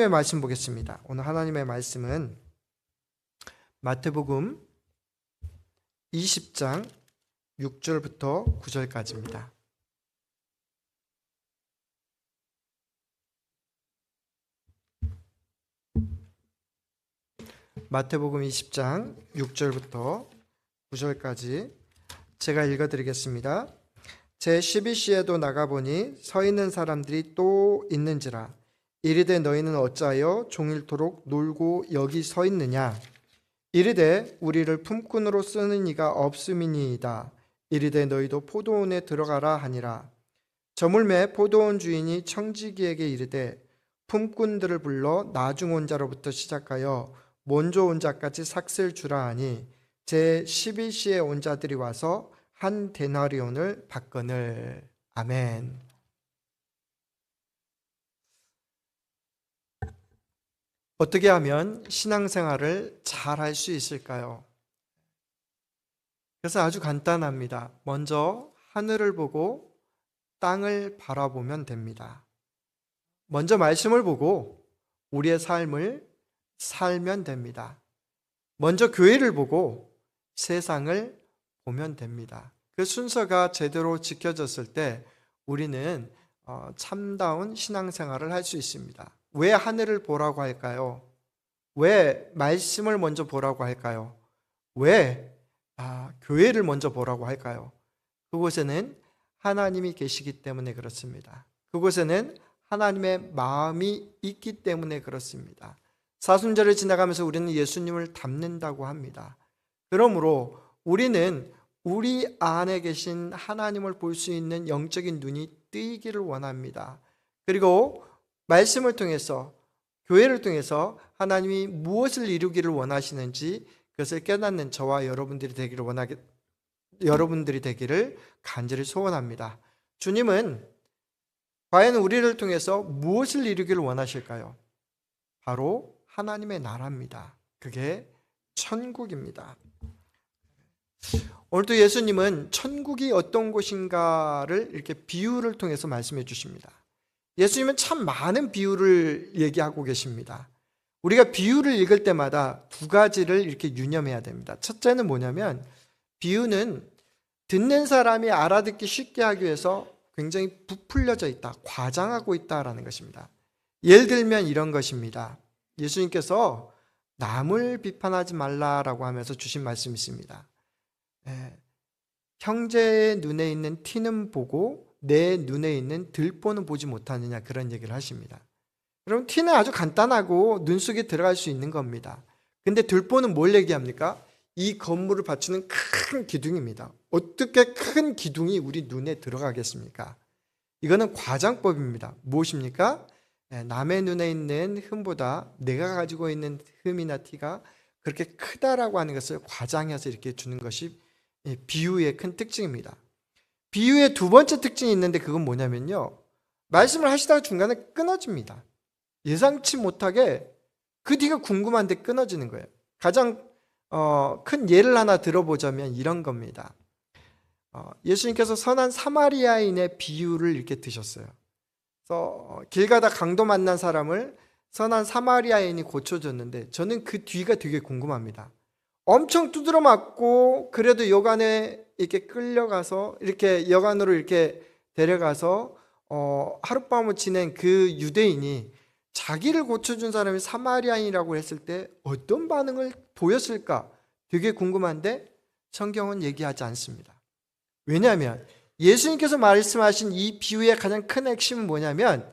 하나님의 말씀 보겠습니다. 오늘 하나님의 말씀은 마태복음 20장 6절부터 9절까지입니다. 마태복음 20장 6절부터 9절까지 제가 읽어드리겠습니다. 제12시에도 나가보니 서 있는 사람들이 또 있는지라. 이르되 너희는 어찌하여 종일토록 놀고 여기 서 있느냐. 이르되 우리를 품꾼으로 쓰는 이가 없음이니이다. 이르되 너희도 포도원에 들어가라 하니라. 저물매 포도원 주인이 청지기에게 이르되 품꾼들을 불러 나중 온 자로부터 시작하여 먼저 온 자까지 삭슬 주라 하니 제12시에 온 자들이 와서 한 데나리온을 받거늘. 아멘. 어떻게 하면 신앙생활을 잘 할 수 있을까요? 그래서 아주 간단합니다. 먼저 하늘을 보고 땅을 바라보면 됩니다. 먼저 말씀을 보고 우리의 삶을 살면 됩니다. 먼저 교회를 보고 세상을 보면 됩니다. 그 순서가 제대로 지켜졌을 때 우리는 참다운 신앙생활을 할 수 있습니다. 왜 하늘을 보라고 할까요? 왜 말씀을 먼저 보라고 할까요? 왜 교회를 먼저 보라고 할까요? 그곳에는 하나님이 계시기 때문에 그렇습니다. 그곳에는 하나님의 마음이 있기 때문에 그렇습니다. 사순절을 지나가면서 우리는 예수님을 닮는다고 합니다. 그러므로 우리는 우리 안에 계신 하나님을 볼 수 있는 영적인 눈이 뜨이기를 원합니다. 그리고 말씀을 통해서, 교회를 통해서 하나님이 무엇을 이루기를 원하시는지 그것을 깨닫는 저와 여러분들이 되기를 간절히 소원합니다. 주님은 과연 우리를 통해서 무엇을 이루기를 원하실까요? 바로 하나님의 나라입니다. 그게 천국입니다. 오늘도 예수님은 천국이 어떤 곳인가를 이렇게 비유를 통해서 말씀해 주십니다. 예수님은 참 많은 비유를 얘기하고 계십니다. 우리가 비유를 읽을 때마다 두 가지를 이렇게 유념해야 됩니다. 첫째는 뭐냐면 비유는 듣는 사람이 알아듣기 쉽게 하기 위해서 굉장히 부풀려져 있다, 과장하고 있다라는 것입니다. 예를 들면 이런 것입니다. 예수님께서 남을 비판하지 말라라고 하면서 주신 말씀이 있습니다. 형제의 눈에 있는 티는 보고 내 눈에 있는 들보는 보지 못하느냐, 그런 얘기를 하십니다. 여러분, 티는 아주 간단하고 눈 속에 들어갈 수 있는 겁니다. 근데 들보는 뭘 얘기합니까? 이 건물을 받치는 큰 기둥입니다. 어떻게 큰 기둥이 우리 눈에 들어가겠습니까? 이거는 과장법입니다. 무엇입니까? 남의 눈에 있는 흠보다 내가 가지고 있는 흠이나 티가 그렇게 크다라고 하는 것을 과장해서 이렇게 주는 것이 비유의 큰 특징입니다. 비유의 두 번째 특징이 있는데 그건 뭐냐면요, 말씀을 하시다가 중간에 끊어집니다. 예상치 못하게 그 뒤가 궁금한데 끊어지는 거예요. 가장 큰 예를 하나 들어보자면 이런 겁니다. 예수님께서 선한 사마리아인의 비유를 이렇게 드셨어요. 그래서 길 가다 강도 만난 사람을 선한 사마리아인이 고쳐줬는데 저는 그 뒤가 되게 궁금합니다. 엄청 두드러 맞고 그래도 여관에 이렇게 끌려가서 이렇게 여관으로 이렇게 데려가서 하룻밤을 지낸 그 유대인이 자기를 고쳐준 사람이 사마리아인이라고 했을 때 어떤 반응을 보였을까 되게 궁금한데 성경은 얘기하지 않습니다. 왜냐하면 예수님께서 말씀하신 이 비유의 가장 큰 핵심은 뭐냐면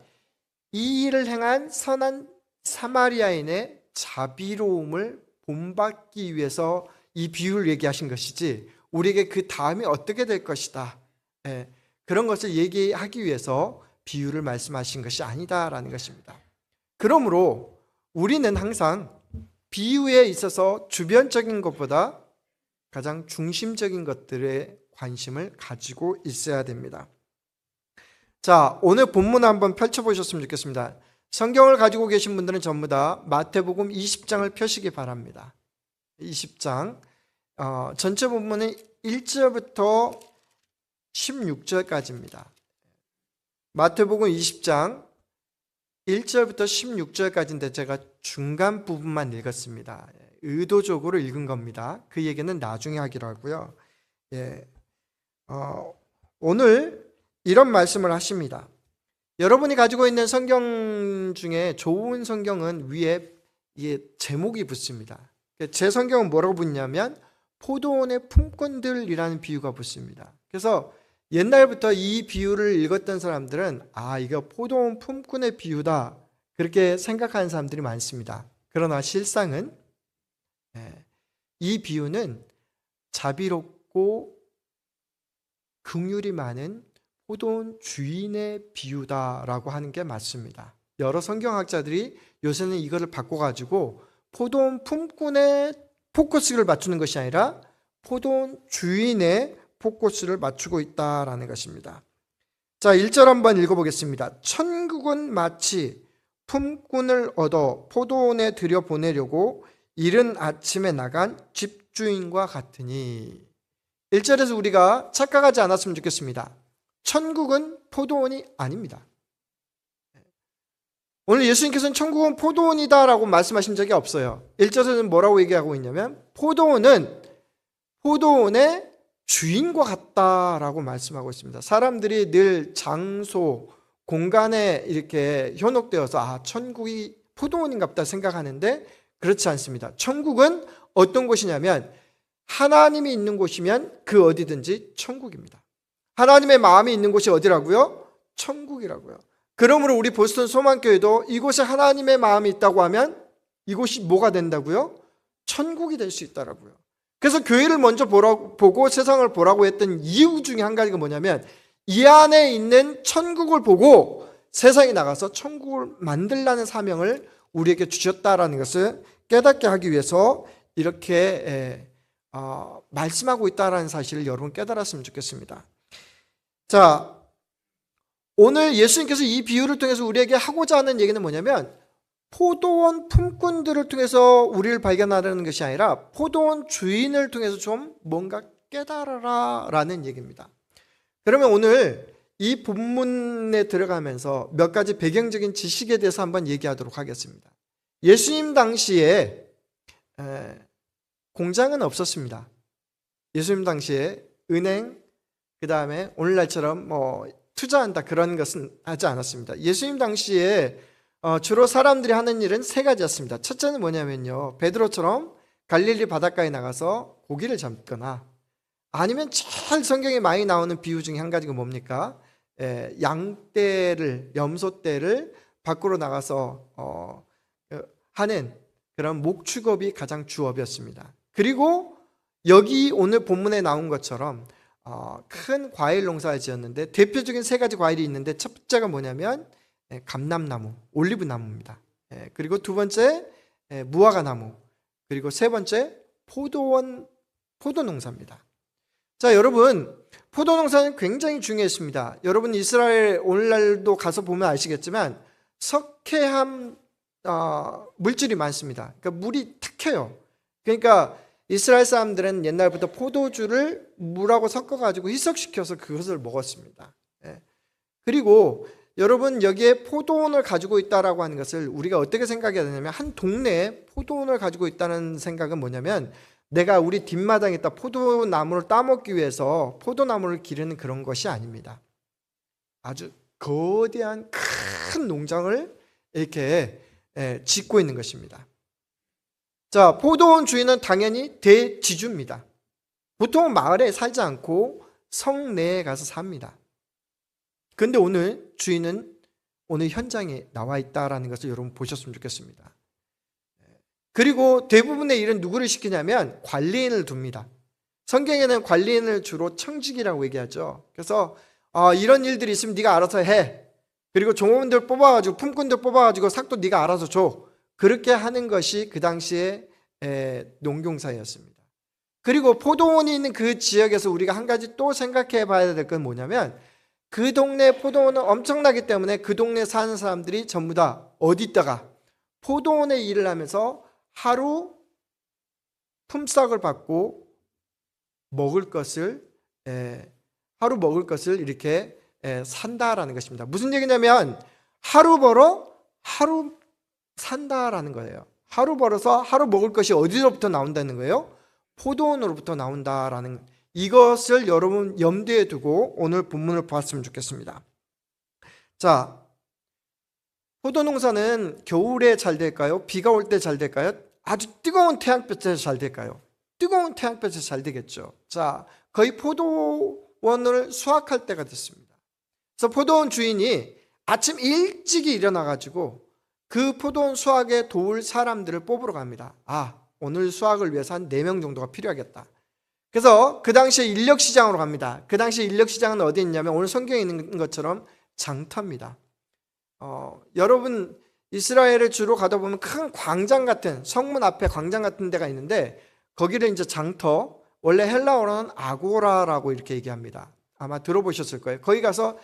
이 일을 행한 선한 사마리아인의 자비로움을 본받기 위해서 이 비유를 얘기하신 것이지 우리에게 그 다음이 어떻게 될 것이다, 그런 것을 얘기하기 위해서 비유를 말씀하신 것이 아니다라는 것입니다. 그러므로 우리는 항상 비유에 있어서 주변적인 것보다 가장 중심적인 것들에 관심을 가지고 있어야 됩니다. 자, 오늘 본문 한번 펼쳐보셨으면 좋겠습니다. 성경을 가지고 계신 분들은 전부 다 마태복음 20장을 펴시기 바랍니다. 20장 전체 본문은 1절부터 16절까지입니다. 마태복음 20장 1절부터 16절까지인데 제가 중간 부분만 읽었습니다. 의도적으로 읽은 겁니다. 그 얘기는 나중에 하기로 하고요. 오늘 이런 말씀을 하십니다. 여러분이 가지고 있는 성경 중에 좋은 성경은 위에 제목이 붙습니다. 제 성경은 뭐라고 붙냐면 포도원의 품꾼들이라는 비유가 붙습니다. 그래서 옛날부터 이 비유를 읽었던 사람들은 이거 포도원 품꾼의 비유다 그렇게 생각하는 사람들이 많습니다. 그러나 실상은 이 비유는 자비롭고 긍휼이 많은 포도원 주인의 비유다라고 하는 게 맞습니다. 여러 성경학자들이 요새는 이거를 바꿔가지고 포도원 품꾼의 포커스를 맞추는 것이 아니라 포도원 주인의 포커스를 맞추고 있다라는 것입니다. 자, 1절 한번 읽어보겠습니다. 천국은 마치 품꾼을 얻어 포도원에 들여보내려고 이른 아침에 나간 집주인과 같으니. 1절에서 우리가 착각하지 않았으면 좋겠습니다. 천국은 포도원이 아닙니다. 오늘 예수님께서는 천국은 포도원이다 라고 말씀하신 적이 없어요. 1절에서는 뭐라고 얘기하고 있냐면 포도원은 포도원의 주인과 같다라고 말씀하고 있습니다. 사람들이 늘 장소, 공간에 이렇게 현혹되어서 천국이 포도원인가 보다 생각하는데 그렇지 않습니다. 천국은 어떤 곳이냐면 하나님이 있는 곳이면 그 어디든지 천국입니다. 하나님의 마음이 있는 곳이 어디라고요? 천국이라고요. 그러므로 우리 보스턴 소망교회도 이곳에 하나님의 마음이 있다고 하면 이곳이 뭐가 된다고요? 천국이 될 수 있다라고요. 그래서 교회를 먼저 보고 세상을 보라고 했던 이유 중에 한 가지가 뭐냐면 이 안에 있는 천국을 보고 세상에 나가서 천국을 만들라는 사명을 우리에게 주셨다라는 것을 깨닫게 하기 위해서 이렇게 말씀하고 있다라는 사실을 여러분 깨달았으면 좋겠습니다. 자, 오늘 예수님께서 이 비유를 통해서 우리에게 하고자 하는 얘기는 뭐냐면 포도원 품꾼들을 통해서 우리를 발견하려는 것이 아니라 포도원 주인을 통해서 좀 뭔가 깨달아라 라는 얘기입니다. 그러면 오늘 이 본문에 들어가면서 몇 가지 배경적인 지식에 대해서 한번 얘기하도록 하겠습니다. 예수님 당시에 공장은 없었습니다. 예수님 당시에 은행, 그 다음에 오늘날처럼 투자한다 그런 것은 하지 않았습니다. 예수님 당시에 주로 사람들이 하는 일은 세 가지였습니다. 첫째는 뭐냐면요, 베드로처럼 갈릴리 바닷가에 나가서 고기를 잡거나 아니면 제일 성경에 많이 나오는 비유 중에 한 가지가 뭡니까? 양떼를, 염소떼를 밖으로 나가서 하는 그런 목축업이 가장 주업이었습니다. 그리고 여기 오늘 본문에 나온 것처럼 큰 과일 농사를 지었는데 대표적인 세 가지 과일이 있는데 첫 번째가 뭐냐면 감람나무, 올리브나무입니다. 그리고 두 번째 무화과나무, 그리고 세 번째 포도농사입니다. 자, 여러분, 포도농사는 굉장히 중요했습니다. 여러분 이스라엘 오늘날도 가서 보면 아시겠지만 석회암 물질이 많습니다. 그러니까 물이 탁해요. 그러니까 이스라엘 사람들은 옛날부터 포도주를 물하고 섞어가지고 희석시켜서 그것을 먹었습니다. 그리고 여러분 여기에 포도원을 가지고 있다라고 하는 것을 우리가 어떻게 생각해야 되냐면 한 동네에 포도원을 가지고 있다는 생각은 뭐냐면 내가 우리 뒷마당에 있다 포도나무를 따먹기 위해서 포도나무를 기르는 그런 것이 아닙니다. 아주 거대한 큰 농장을 이렇게 짓고 있는 것입니다. 자, 포도원 주인은 당연히 대지주입니다. 보통은 마을에 살지 않고 성내에 가서 삽니다. 그런데 오늘 주인은 오늘 현장에 나와 있다라는 것을 여러분 보셨으면 좋겠습니다. 그리고 대부분의 일은 누구를 시키냐면 관리인을 둡니다. 성경에는 관리인을 주로 청직이라고 얘기하죠. 그래서 이런 일들이 있으면 네가 알아서 해. 그리고 종업원들 뽑아가지고 품꾼들 뽑아가지고 삭도 네가 알아서 줘. 그렇게 하는 것이 그 당시에 농경사였습니다. 그리고 포도원이 있는 그 지역에서 우리가 한 가지 또 생각해 봐야 될 건 뭐냐면 그 동네 포도원은 엄청나기 때문에 그 동네 사는 사람들이 전부 다 어디 있다가 포도원에 일을 하면서 하루 품삯을 받고 먹을 것을 하루 먹을 것을 이렇게 산다라는 것입니다. 무슨 얘기냐면 하루 벌어 하루 산다라는 거예요. 하루 벌어서 하루 먹을 것이 어디로부터 나온다는 거예요? 포도원으로부터 나온다라는, 이것을 여러분 염두에 두고 오늘 본문을 보았으면 좋겠습니다. 자, 포도 농사는 겨울에 잘 될까요? 비가 올 때 잘 될까요? 아주 뜨거운 태양볕에 잘 될까요? 뜨거운 태양볕에 잘 되겠죠. 자, 거의 포도원을 수확할 때가 됐습니다. 그래서 포도원 주인이 아침 일찍이 일어나가지고 그 포도원 수확에 도울 사람들을 뽑으러 갑니다. 오늘 수확을 위해서 한 4명 정도가 필요하겠다. 그래서 그 당시에 인력시장으로 갑니다. 그 당시에 인력시장은 어디 있냐면 오늘 성경에 있는 것처럼 장터입니다. 여러분 이스라엘에 주로 가다 보면 큰 광장 같은, 성문 앞에 광장 같은 데가 있는데 거기를 이제 장터, 원래 헬라어로는 아고라라고 이렇게 얘기합니다. 아마 들어보셨을 거예요. 거기 가서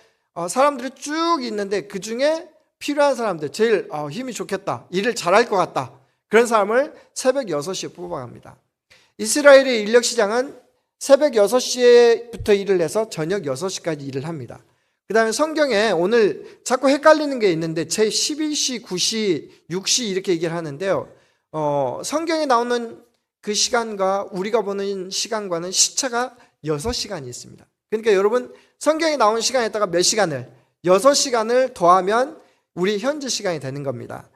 사람들이 쭉 있는데 그 중에 필요한 사람들, 제일 힘이 좋겠다, 일을 잘할 것 같다, 그런 사람을 새벽 6시에 뽑아갑니다. 이스라엘의 인력시장은 새벽 6시부터 일을 해서 저녁 6시까지 일을 합니다. 그 다음에 성경에 오늘 자꾸 헷갈리는 게 있는데 제11시, 9시, 6시 이렇게 얘기를 하는데요. 성경에 나오는 그 시간과 우리가 보는 시간과는 시차가 6시간이 있습니다. 그러니까 여러분 성경에 나온 시간에다가 몇 시간을, 6시간을 더하면 우리 현재 시간이 되는 겁니다.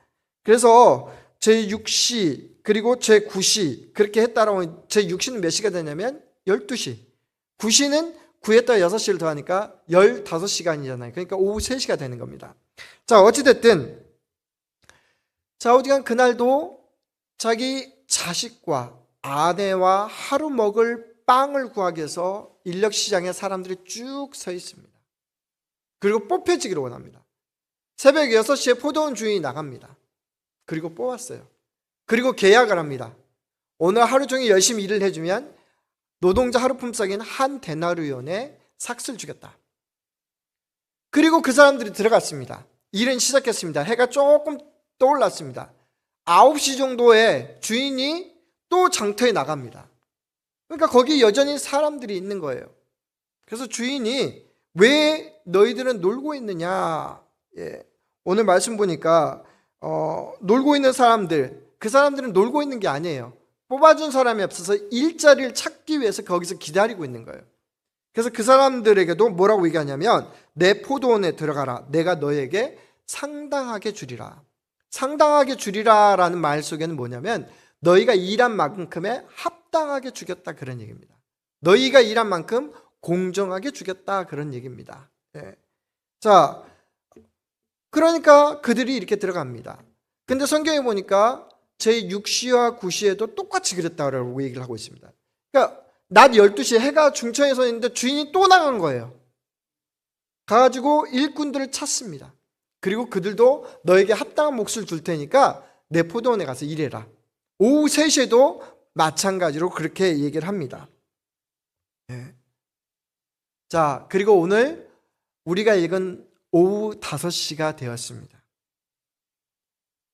그래서 제6시 그리고 제9시 그렇게 했다라고, 제6시는 몇 시가 되냐면 12시, 9시는 9에다 6시를 더하니까 15시간이잖아요. 그러니까 오후 3시가 되는 겁니다. 자, 어찌됐든 자우디간 그날도 자기 자식과 아내와 하루 먹을 빵을 구하기 위해서 인력시장에 사람들이 쭉 서 있습니다. 그리고 뽑혀지기를 원합니다. 새벽 6시에 포도원 주인이 나갑니다. 그리고 뽑았어요. 그리고 계약을 합니다. 오늘 하루 종일 열심히 일을 해주면 노동자 하루 품삯인 한 데나리온의 삭스를 주겠다. 그리고 그 사람들이 들어갔습니다. 일은 시작했습니다. 해가 조금 떠올랐습니다. 9시 정도에 주인이 또 장터에 나갑니다. 그러니까 거기 여전히 사람들이 있는 거예요. 그래서 주인이 왜 너희들은 놀고 있느냐, 오늘 말씀 보니까 놀고 있는 사람들, 그 사람들은 놀고 있는 게 아니에요. 뽑아준 사람이 없어서 일자리를 찾기 위해서 거기서 기다리고 있는 거예요. 그래서 그 사람들에게도 뭐라고 얘기하냐면 내 포도원에 들어가라, 내가 너에게 상당하게 주리라. 상당하게 주리라 라는 말 속에는 뭐냐면 너희가 일한 만큼에 합당하게 주겠다, 그런 얘기입니다. 너희가 일한 만큼 공정하게 주겠다, 그런 얘기입니다. 자, 그러니까 그들이 이렇게 들어갑니다. 근데 성경에 보니까 제6시와 9시에도 똑같이 그랬다고 얘기를 하고 있습니다. 그러니까 낮 12시에 해가 중천에 서 있는데 주인이 또 나간 거예요. 가가지고 일꾼들을 찾습니다. 그리고 그들도 너에게 합당한 몫을 줄 테니까 내 포도원에 가서 일해라. 오후 3시에도 마찬가지로 그렇게 얘기를 합니다. 자, 그리고 오늘 우리가 읽은 오후 5시가 되었습니다.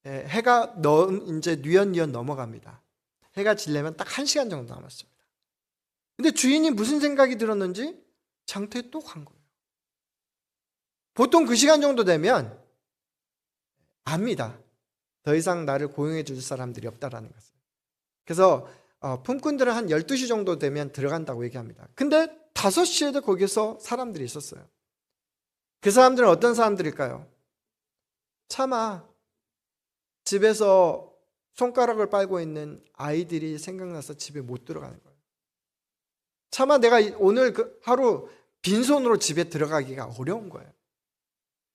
해가 이제 뉘엿뉘엿 넘어갑니다. 해가 지려면 딱 1시간 정도 남았습니다. 근데 주인이 무슨 생각이 들었는지 장터에 또 간 거예요. 보통 그 시간 정도 되면 압니다. 더 이상 나를 고용해 줄 사람들이 없다라는 것을. 그래서 품꾼들은 한 12시 정도 되면 들어간다고 얘기합니다. 근데 5시에도 거기서 사람들이 있었어요. 그 사람들은 어떤 사람들일까요? 차마 집에서 손가락을 빨고 있는 아이들이 생각나서 집에 못 들어가는 거예요. 차마 내가 오늘 하루 빈손으로 집에 들어가기가 어려운 거예요.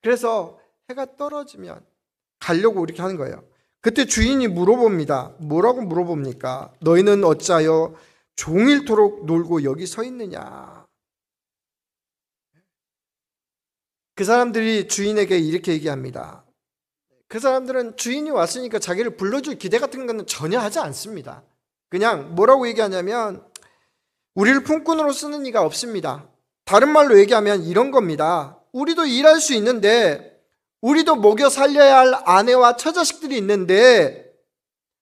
그래서 해가 떨어지면 가려고 이렇게 하는 거예요. 그때 주인이 물어봅니다. 뭐라고 물어봅니까? 너희는 어찌하여 종일토록 놀고 여기 서 있느냐? 그 사람들이 주인에게 이렇게 얘기합니다. 그 사람들은 주인이 왔으니까 자기를 불러줄 기대 같은 거는 전혀 하지 않습니다. 그냥 뭐라고 얘기하냐면 우리를 품꾼으로 쓰는 이가 없습니다. 다른 말로 얘기하면 이런 겁니다. 우리도 일할 수 있는데, 우리도 먹여 살려야 할 아내와 처자식들이 있는데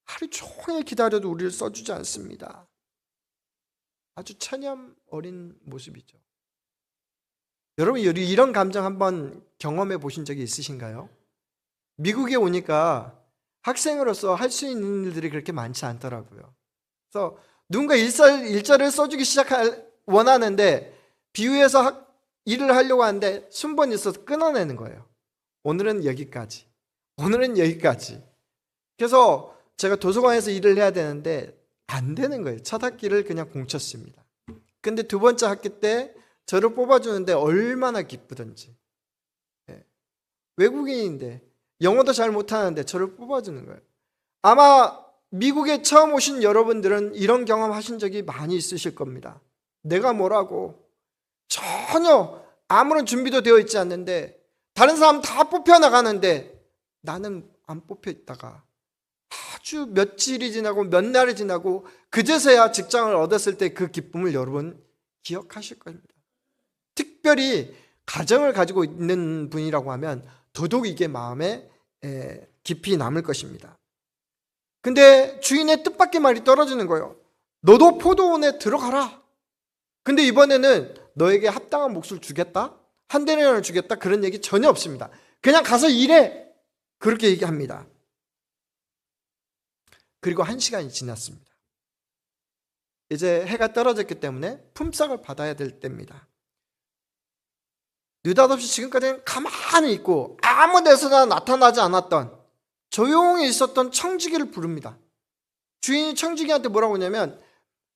하루 종일 기다려도 우리를 써주지 않습니다. 아주 체념 어린 모습이죠. 여러분 이런 감정 한번 경험해 보신 적이 있으신가요? 미국에 오니까 학생으로서 할 수 있는 일들이 그렇게 많지 않더라고요. 그래서 누군가 일자를 써주기 원하는데 비유해서 일을 하려고 하는데 순번이 있어서 끊어내는 거예요. 오늘은 여기까지. 오늘은 여기까지. 그래서 제가 도서관에서 일을 해야 되는데 안 되는 거예요. 첫 학기를 그냥 공쳤습니다. 근데 두 번째 학기 때 저를 뽑아주는데 얼마나 기쁘던지. 외국인인데 영어도 잘 못하는데 저를 뽑아주는 거예요. 아마 미국에 처음 오신 여러분들은 이런 경험 하신 적이 많이 있으실 겁니다. 내가 뭐라고 전혀 아무런 준비도 되어 있지 않는데 다른 사람 다 뽑혀나가는데 나는 안 뽑혀 있다가 아주 며칠이 지나고 몇 날이 지나고 그제서야 직장을 얻었을 때 그 기쁨을 여러분 기억하실 겁니다. 특별히 가정을 가지고 있는 분이라고 하면 더더욱 이게 마음에 깊이 남을 것입니다. 근데 주인의 뜻밖의 말이 떨어지는 거예요. 너도 포도원에 들어가라. 근데 이번에는 너에게 합당한 몫을 주겠다? 한 데나리온을 주겠다? 그런 얘기 전혀 없습니다. 그냥 가서 일해. 그렇게 얘기합니다. 그리고 1시간이 지났습니다. 이제 해가 떨어졌기 때문에 품삯을 받아야 될 때입니다. 느닷없이 지금까지는 가만히 있고 아무 데서나 나타나지 않았던 조용히 있었던 청지기를 부릅니다. 주인이 청지기한테 뭐라고 하냐면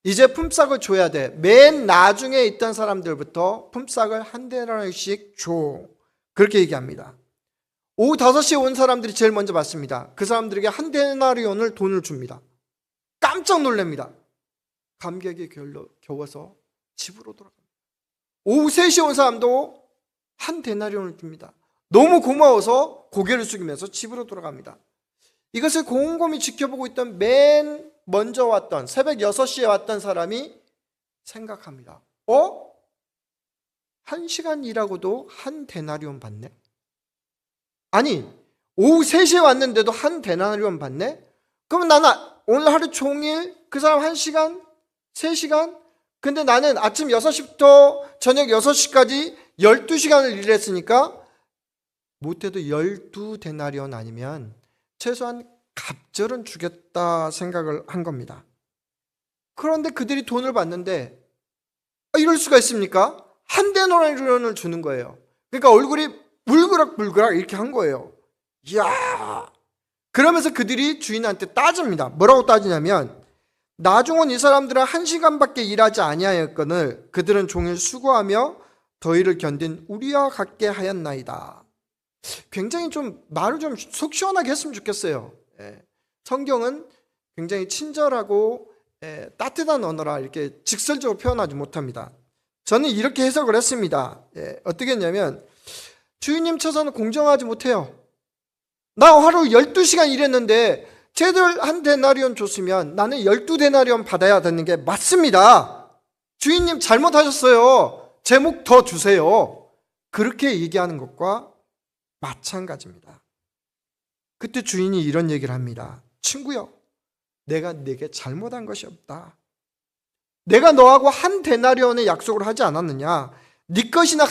이제 품삯을 줘야 돼. 맨 나중에 있던 사람들부터 품삯을 한 데나리온씩 줘. 그렇게 얘기합니다. 오후 5시에 온 사람들이 제일 먼저 받습니다. 그 사람들에게 한 데나리온을 돈을 줍니다. 깜짝 놀랍니다. 감격에 겨워서 집으로 돌아갑니다. 오후 3시에 온 사람도 한 데나리온을 줍니다. 너무 고마워서 고개를 숙이면서 집으로 돌아갑니다. 이것을 곰곰이 지켜보고 있던 맨 먼저 왔던 새벽 6시에 왔던 사람이 생각합니다. 1시간 일하고도 한 데나리온 받네? 아니, 오후 3시에 왔는데도 한 데나리온 받네? 그럼 나는 오늘 하루 종일 그 사람 1시간, 3시간? 근데 나는 아침 6시부터 저녁 6시까지 12시간을 일했으니까 못해도 12데나리온 아니면 최소한 갑절은 주겠다 생각을 한 겁니다. 그런데 그들이 돈을 받는데 이럴 수가 있습니까? 한 데나리온을 주는 거예요. 그러니까 얼굴이 물그락물그락 이렇게 한 거예요. 이야! 그러면서 그들이 주인한테 따집니다. 뭐라고 따지냐면 나중은 이 사람들은 1시간밖에 일하지 아니하였거늘 그들은 종일 수고하며 더위를 견딘 우리와 같게 하였나이다. 굉장히 좀 말을 좀 속 시원하게 했으면 좋겠어요. 성경은 굉장히 친절하고 따뜻한 언어라 이렇게 직설적으로 표현하지 못합니다. 저는 이렇게 해석을 했습니다. 어떻게 했냐면 주인님 처사는 공정하지 못해요. 나 하루 12시간 일했는데 쟤들 한 데나리온 줬으면 나는 12데나리온 받아야 되는 게 맞습니다. 주인님 잘못하셨어요. 제 목 더 주세요. 그렇게 얘기하는 것과 마찬가지입니다. 그때 주인이 이런 얘기를 합니다. 친구여, 내가 네게 잘못한 것이 없다. 내가 너하고 한 데나리온의 약속을 하지 않았느냐? 네 것이나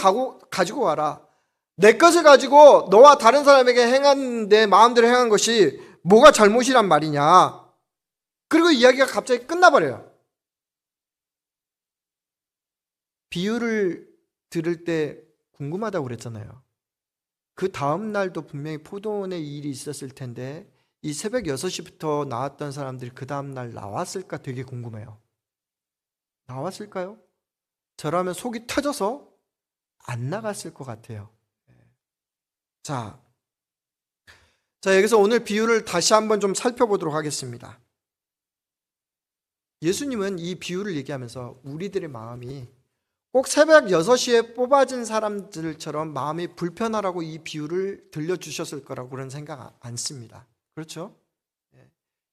가지고 와라. 내 것을 가지고 너와 다른 사람에게 행한 내 마음대로 행한 것이 뭐가 잘못이란 말이냐? 그리고 이야기가 갑자기 끝나버려요. 비유를 들을 때 궁금하다고 그랬잖아요. 그 다음 날도 분명히 포도원에 일이 있었을 텐데 이 새벽 6시부터 나왔던 사람들이 그 다음 날 나왔을까 되게 궁금해요. 나왔을까요? 저라면 속이 터져서 안 나갔을 것 같아요. 자, 여기서 오늘 비유를 다시 한번 좀 살펴보도록 하겠습니다. 예수님은 이 비유를 얘기하면서 우리들의 마음이 꼭 새벽 6시에 뽑아진 사람들처럼 마음이 불편하라고 이 비유를 들려주셨을 거라고 그런 생각 안 씁니다. 그렇죠?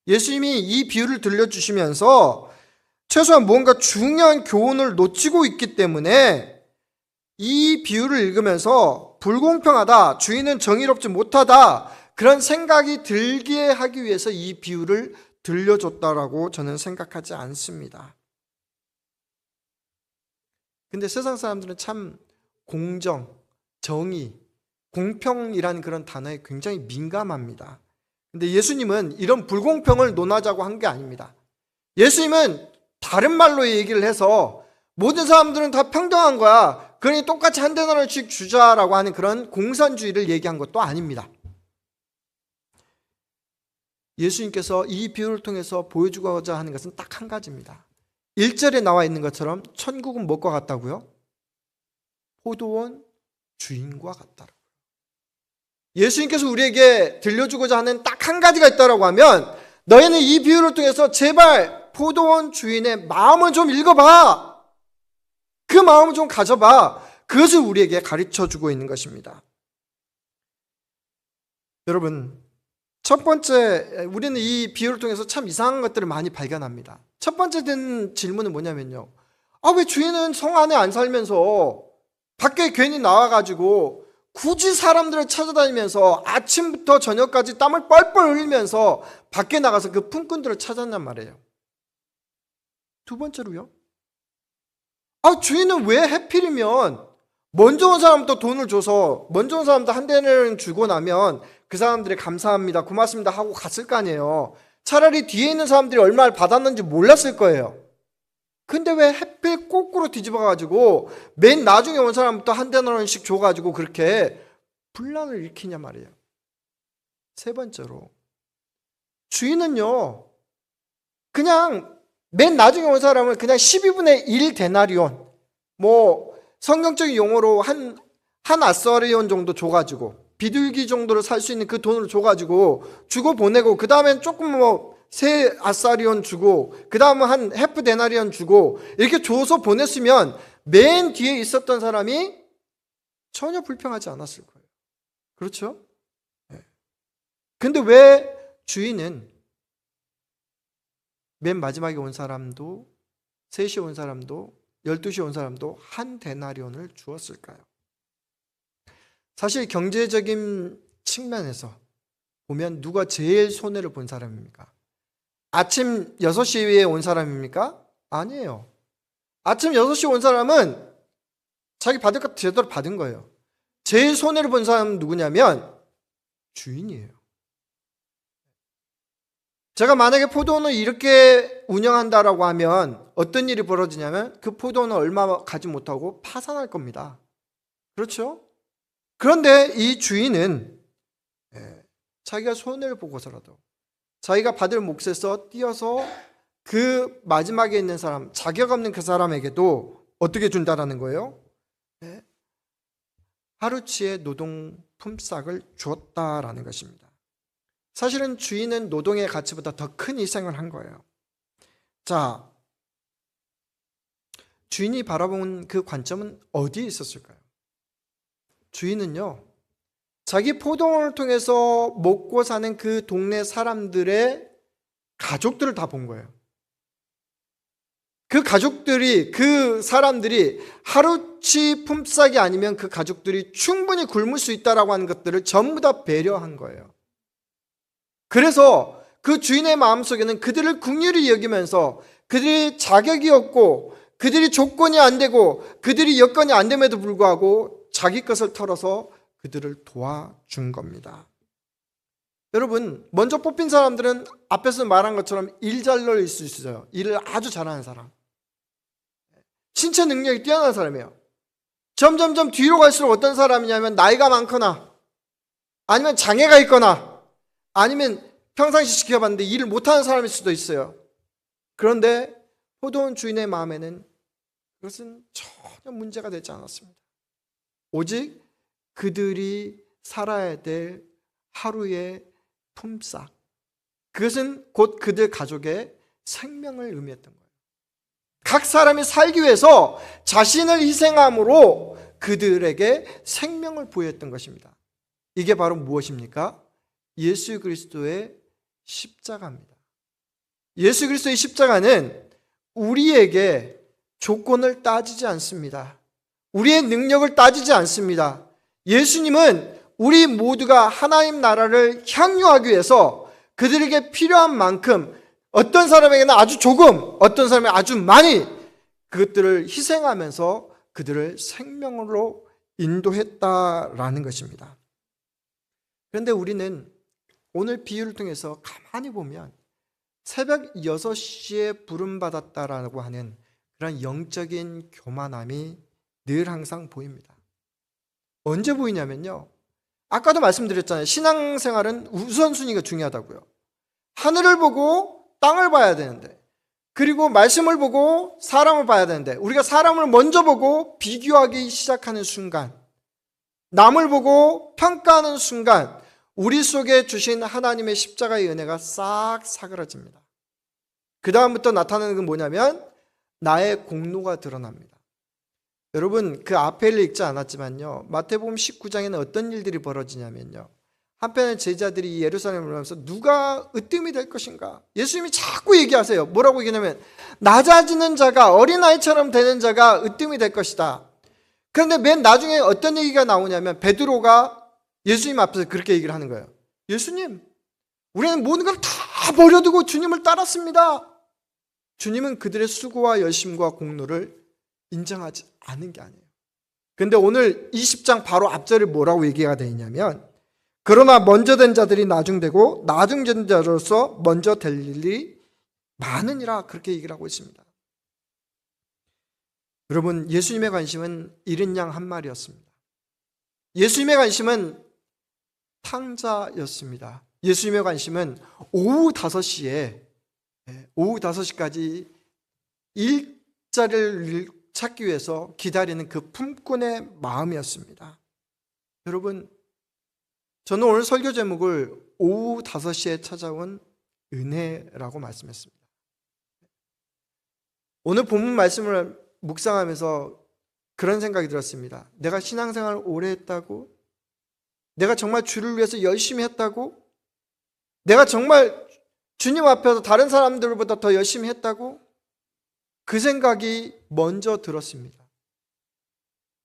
예수님이 이 비유를 들려주시면서 최소한 뭔가 중요한 교훈을 놓치고 있기 때문에 이 비유를 읽으면서 불공평하다, 주인은 정의롭지 못하다 그런 생각이 들게 하기 위해서 이 비유를 들려줬다라고 저는 생각하지 않습니다. 근데 세상 사람들은 참 공정, 정의 공평이라는 그런 단어에 굉장히 민감합니다. 근데 예수님은 이런 불공평을 논하자고 한 게 아닙니다. 예수님은 다른 말로 얘기를 해서 모든 사람들은 다 평등한 거야, 그러니 똑같이 한 데나리씩 주자라고 하는 그런 공산주의를 얘기한 것도 아닙니다. 예수님께서 이 비유를 통해서 보여주고자 하는 것은 딱 한 가지입니다. 1절에 나와 있는 것처럼 천국은 무엇과 같다고요? 포도원 주인과 같다라고. 예수님께서 우리에게 들려주고자 하는 딱 한 가지가 있다라고 하면, 너희는 이 비유를 통해서 제발 포도원 주인의 마음을 좀 읽어봐. 그 마음을 좀 가져봐. 그것을 우리에게 가르쳐주고 있는 것입니다. 여러분, 첫 번째, 우리는 이 비유를 통해서 참 이상한 것들을 많이 발견합니다. 첫 번째 된 질문은 뭐냐면요, 왜 주인은 성 안에 안 살면서 밖에 괜히 나와가지고 굳이 사람들을 찾아다니면서 아침부터 저녁까지 땀을 뻘뻘 흘리면서 밖에 나가서 그 품꾼들을 찾았냔 말이에요. 두 번째로요, 주인은 왜 하필이면 먼저 온 사람부터 돈을 줘서 먼저 온 사람도 한 대를 주고 나면 그 사람들이 감사합니다, 고맙습니다 하고 갔을 거 아니에요. 차라리 뒤에 있는 사람들이 얼마를 받았는지 몰랐을 거예요. 근데 왜 하필 거꾸로 뒤집어가지고 맨 나중에 온 사람부터 한 대나리씩 줘가지고 그렇게 분란을 일으키냐 말이에요. 세 번째로, 주인은요, 그냥 맨 나중에 온 사람을 그냥 12분의 1 데나리온, 성경적인 용어로 한 아사리온 정도 줘가지고 비둘기 정도를 살 수 있는 그 돈을 줘가지고 주고 보내고, 그 다음엔 조금 세 아사리온 주고, 그 다음은 한 헤프 데나리온 주고, 이렇게 줘서 보냈으면 맨 뒤에 있었던 사람이 전혀 불평하지 않았을 거예요. 그렇죠? 근데 왜 주인은 맨 마지막에 온 사람도, 3시에 온 사람도, 12시에 온 사람도 한 데나리온을 주었을까요? 사실 경제적인 측면에서 보면 누가 제일 손해를 본 사람입니까? 아침 6시에 온 사람입니까? 아니에요. 아침 6시에 온 사람은 자기 받을 것 제대로 받은 거예요. 제일 손해를 본 사람은 누구냐면 주인이에요. 제가 만약에 포도원을 이렇게 운영한다라고 하면 어떤 일이 벌어지냐면 그 포도원을 얼마 가지 못하고 파산할 겁니다. 그렇죠? 그런데 이 주인은 자기가 손해를 보고서라도 자기가 받을 몫에서 띄어서 그 마지막에 있는 사람, 자격 없는 그 사람에게도 어떻게 준다라는 거예요? 하루치의 노동 품삯을 주었다라는 것입니다. 사실은 주인은 노동의 가치보다 더 큰 희생을 한 거예요. 자, 주인이 바라본 그 관점은 어디에 있었을까요? 주인은요, 자기 포도원을 통해서 먹고 사는 그 동네 사람들의 가족들을 다 본 거예요. 그 가족들이, 그 사람들이 하루치 품삯이 아니면 그 가족들이 충분히 굶을 수 있다라고 하는 것들을 전부 다 배려한 거예요. 그래서 그 주인의 마음속에는 그들을 긍휼히 여기면서 그들이 자격이 없고 그들이 조건이 안 되고 그들이 여건이 안 됨에도 불구하고 자기 것을 털어서 그들을 도와준 겁니다. 여러분, 먼저 뽑힌 사람들은 앞에서 말한 것처럼 일잘러일 수 있어요. 일을 아주 잘하는 사람, 신체 능력이 뛰어난 사람이에요. 점점점 뒤로 갈수록 어떤 사람이냐면 나이가 많거나 아니면 장애가 있거나 아니면 평상시 지켜봤는데 일을 못하는 사람일 수도 있어요. 그런데 포도원 주인의 마음에는 그것은 전혀 문제가 되지 않았습니다. 오직 그들이 살아야 될 하루의 품삯, 그것은 곧 그들 가족의 생명을 의미했던 거예요. 각 사람이 살기 위해서 자신을 희생함으로 그들에게 생명을 부여했던 것입니다. 이게 바로 무엇입니까? 예수 그리스도의 십자가입니다. 예수 그리스도의 십자가는 우리에게 조건을 따지지 않습니다. 우리의 능력을 따지지 않습니다. 예수님은 우리 모두가 하나님 나라를 향유하기 위해서 그들에게 필요한 만큼, 어떤 사람에게는 아주 조금, 어떤 사람에게 아주 많이, 그것들을 희생하면서 그들을 생명으로 인도했다라는 것입니다. 그런데 우리는 오늘 비유를 통해서 가만히 보면 새벽 6시에 부름받았다라고 하는 그런 영적인 교만함이 늘 항상 보입니다. 언제 보이냐면요, 아까도 말씀드렸잖아요. 신앙생활은 우선순위가 중요하다고요. 하늘을 보고 땅을 봐야 되는데, 그리고 말씀을 보고 사람을 봐야 되는데, 우리가 사람을 먼저 보고 비교하기 시작하는 순간, 남을 보고 평가하는 순간 우리 속에 주신 하나님의 십자가의 은혜가 싹 사그라집니다. 그 다음부터 나타나는 건 뭐냐면 나의 공로가 드러납니다. 여러분, 그 앞에를 읽지 않았지만요, 마태복음 19장에는 어떤 일들이 벌어지냐면요, 한편에 제자들이 예루살렘을 오면서 누가 으뜸이 될 것인가, 예수님이 자꾸 얘기하세요. 뭐라고 얘기하냐면 낮아지는 자가, 어린아이처럼 되는 자가 으뜸이 될 것이다. 그런데 맨 나중에 어떤 얘기가 나오냐면 베드로가 예수님 앞에서 그렇게 얘기를 하는 거예요. 예수님, 우리는 모든 걸 다 버려두고 주님을 따랐습니다. 주님은 그들의 수고와 열심과 공로를 인정하지 않은 게 아니에요. 그런데 오늘 20장 바로 앞절에 뭐라고 얘기가 되어 있냐면, 그러나 먼저 된 자들이 나중되고 나중된 자로서 먼저 될 일이 많으니라, 그렇게 얘기를 하고 있습니다. 여러분, 예수님의 관심은 잃은 양 한 마리였습니다. 예수님의 관심은 탕자였습니다. 예수님의 관심은 오후 5시까지 일자리를 찾기 위해서 기다리는 그 품꾼의 마음이었습니다. 여러분, 저는 오늘 설교 제목을 오후 5시에 찾아온 은혜라고 말씀했습니다. 오늘 본문 말씀을 묵상하면서 그런 생각이 들었습니다. 내가 신앙생활을 오래 했다고? 내가 정말 주를 위해서 열심히 했다고? 내가 정말 주님 앞에서 다른 사람들보다 더 열심히 했다고? 그 생각이 먼저 들었습니다.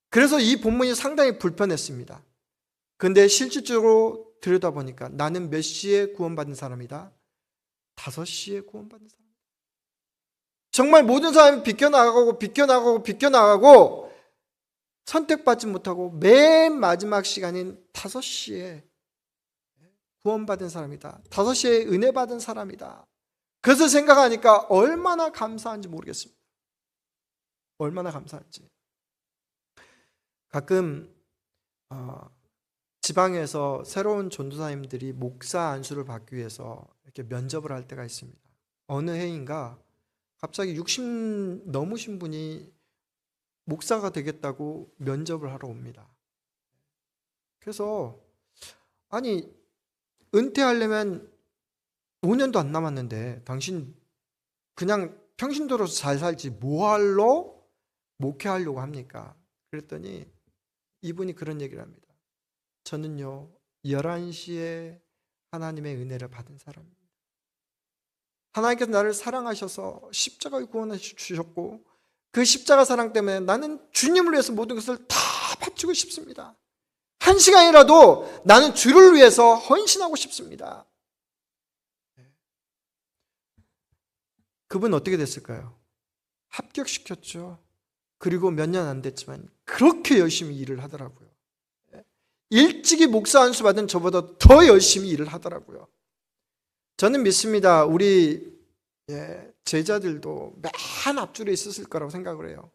그래서 이 본문이 상당히 불편했습니다. 그런데 실질적으로 들여다보니까 나는 몇 시에 구원받은 사람이다? 5시에 구원받은 사람이다. 정말 모든 사람이 비껴나가고 선택받지 못하고 맨 마지막 시간인 5시에 구원받은 사람이다. 5시에 은혜 받은 사람이다. 그것을 생각하니까 얼마나 감사한지 모르겠습니다. 얼마나 감사한지. 가끔 지방에서 새로운 전도사님들이 목사 안수를 받기 위해서 이렇게 면접을 할 때가 있습니다. 어느 해인가 갑자기 60 넘으신 분이 목사가 되겠다고 면접을 하러 옵니다. 그래서 아니, 은퇴하려면 5년도 안 남았는데 당신 그냥 평신도로서 잘 살지 뭐하러 목회하려고 합니까? 그랬더니 이분이 그런 얘기를 합니다. 저는요 11시에 하나님의 은혜를 받은 사람입니다. 하나님께서 나를 사랑하셔서 십자가의 구원을 주셨고 그 십자가 사랑 때문에 나는 주님을 위해서 모든 것을 다 바치고 싶습니다. 한 시간이라도 나는 주를 위해서 헌신하고 싶습니다. 그분 어떻게 됐을까요? 합격시켰죠. 그리고 몇 년 안 됐지만 그렇게 열심히 일을 하더라고요. 일찍이 목사 안수 받은 저보다 더 열심히 일을 하더라고요. 저는 믿습니다. 우리 제자들도 맨 앞줄에 있었을 거라고 생각을 해요.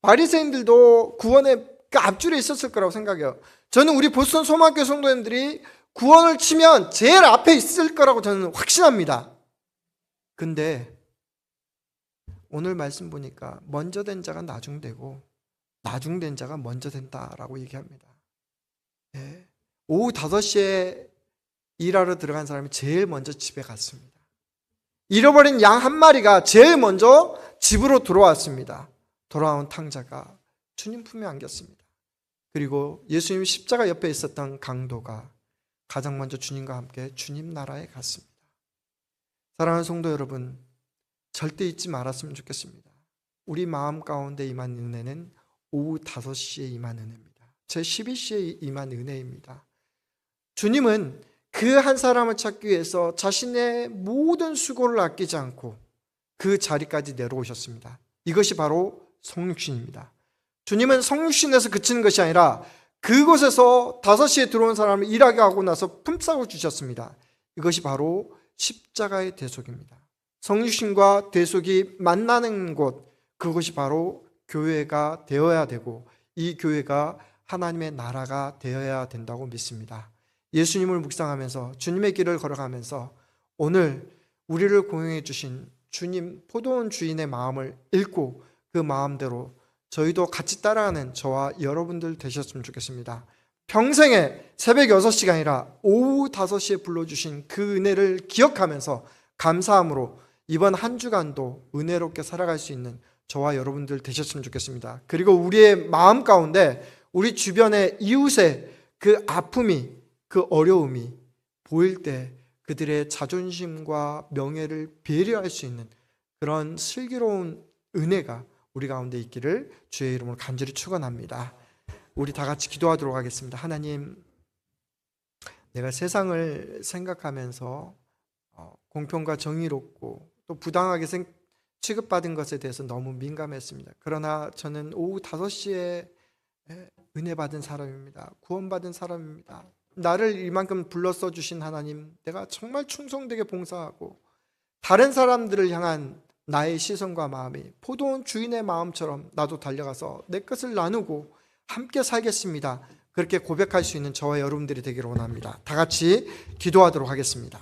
바리새인들도 구원의 그 앞줄에 있었을 거라고 생각해요. 저는 우리 보스턴 소망교회 성도님들이 구원을 치면 제일 앞에 있을 거라고 저는 확신합니다. 근데 오늘 말씀 보니까 먼저 된 자가 나중되고 나중된 자가 먼저 된다라고 얘기합니다. 오후 5시에 일하러 들어간 사람이 제일 먼저 집에 갔습니다. 잃어버린 양 한 마리가 제일 먼저 집으로 돌아왔습니다. 돌아온 탕자가 주님 품에 안겼습니다. 그리고 예수님 십자가 옆에 있었던 강도가 가장 먼저 주님과 함께 주님 나라에 갔습니다. 사랑하는 성도 여러분, 절대 잊지 말았으면 좋겠습니다. 우리 마음 가운데 임한 은혜는 오후 5시에 임한 은혜입니다. 제 12시에 임한 은혜입니다. 주님은 그 한 사람을 찾기 위해서 자신의 모든 수고를 아끼지 않고 그 자리까지 내려오셨습니다. 이것이 바로 성육신입니다. 주님은 성육신에서 그치는 것이 아니라 그곳에서 5시에 들어온 사람을 일하게 하고 나서 품삯을 주셨습니다. 이것이 바로 십자가의 대속입니다. 성육신과 대속이 만나는 곳, 그것이 바로 교회가 되어야 되고 이 교회가 하나님의 나라가 되어야 된다고 믿습니다. 예수님을 묵상하면서 주님의 길을 걸어가면서 오늘 우리를 공용해 주신 주님 포도원 주인의 마음을 읽고 그 마음대로 저희도 같이 따라가는 저와 여러분들 되셨으면 좋겠습니다. 평생에 새벽 6시가 아니라 오후 5시에 불러주신 그 은혜를 기억하면서 감사함으로 이번 한 주간도 은혜롭게 살아갈 수 있는 저와 여러분들 되셨으면 좋겠습니다. 그리고 우리의 마음 가운데 우리 주변의 이웃의 그 아픔이, 그 어려움이 보일 때 그들의 자존심과 명예를 배려할 수 있는 그런 슬기로운 은혜가 우리 가운데 있기를 주의 이름으로 간절히 축원합니다. 우리 다 같이 기도하도록 하겠습니다. 하나님, 내가 세상을 생각하면서 공평과 정의롭고 또 부당하게 취급받은 것에 대해서 너무 민감했습니다. 그러나 저는 오후 5시에 은혜 받은 사람입니다. 구원받은 사람입니다. 나를 이만큼 불러써 주신 하나님, 내가 정말 충성되게 봉사하고 다른 사람들을 향한 나의 시선과 마음이 포도원 주인의 마음처럼 나도 달려가서 내 것을 나누고 함께 살겠습니다. 그렇게 고백할 수 있는 저와 여러분들이 되기를 원합니다. 다 같이 기도하도록 하겠습니다.